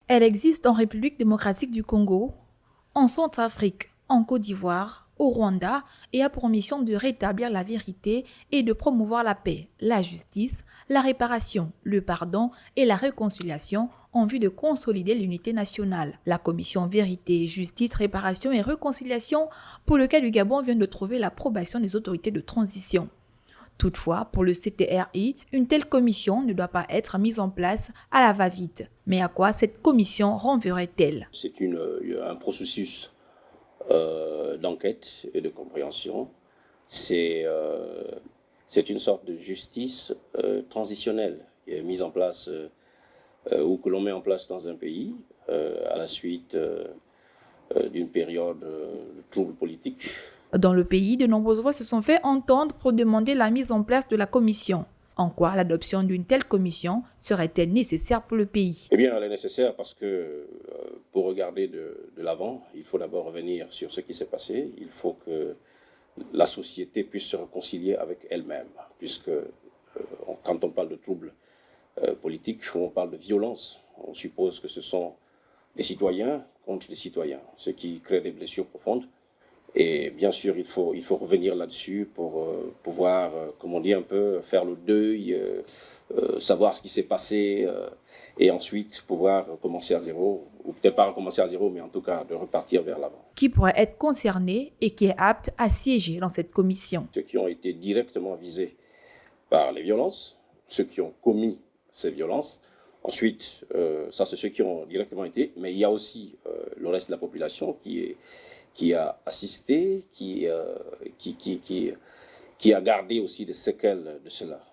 Elle existe en République démocratique du Congo, en Centrafrique, en Côte d'Ivoire, au Rwanda et a pour mission de rétablir la vérité et de promouvoir la paix, la justice, la réparation, le pardon et la réconciliation en vue de consolider l'unité nationale. La commission Vérité, Justice, Réparation et Réconciliation pour le cas du Gabon vient de trouver l'approbation des autorités de transition. Toutefois, pour le CTRI, une telle commission ne doit pas être mise en place à la va-vite. Mais à quoi cette commission renverrait-elle? C'est un processus d'enquête et de compréhension. C'est une sorte de justice transitionnelle qui est mise en place ou que l'on met en place dans un pays à la suite d'une période de troubles politiques. Dans le pays, de nombreuses voix se sont fait entendre pour demander la mise en place de la commission. En quoi l'adoption d'une telle commission serait-elle nécessaire pour le pays? Eh bien, elle est nécessaire parce que pour regarder de l'avant, il faut d'abord revenir sur ce qui s'est passé. Il faut que la société puisse se réconcilier avec elle-même, puisque quand on parle de troubles politiques, on parle de violence. On suppose que ce sont des citoyens contre des citoyens, ce qui crée des blessures profondes. Et bien sûr, il faut revenir là-dessus pour pouvoir, comme on dit un peu, faire le deuil, savoir ce qui s'est passé et ensuite pouvoir commencer à zéro, ou peut-être pas recommencer à zéro, mais en tout cas de repartir vers l'avant. Qui pourrait être concerné et qui est apte à siéger dans cette commission? Ceux qui ont été directement visés par les violences, ceux qui ont commis ces violences. Ensuite, ça c'est ceux qui ont directement été, mais il y a aussi le reste de la population qui a assisté, qui a gardé aussi des séquelles de cela.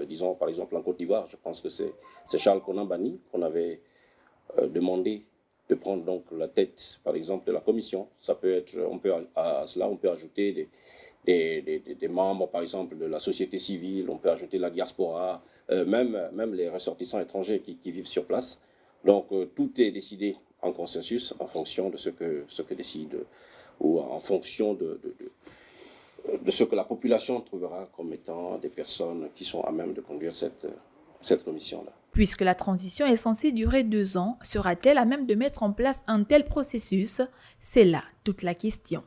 Disons par exemple en Côte d'Ivoire, je pense que c'est Charles Konan Banny qu'on avait demandé de prendre donc la tête par exemple de la commission. Ça peut être, à cela on peut ajouter des membres par exemple de la société civile, on peut ajouter la diaspora, même les ressortissants étrangers qui vivent sur place. Donc tout est décidé en consensus en fonction de ce que décide ou en fonction de ce que la population trouvera comme étant des personnes qui sont à même de conduire cette commission-là. Puisque la transition est censée durer 2 ans, sera-t-elle à même de mettre en place un tel processus? C'est là toute la question.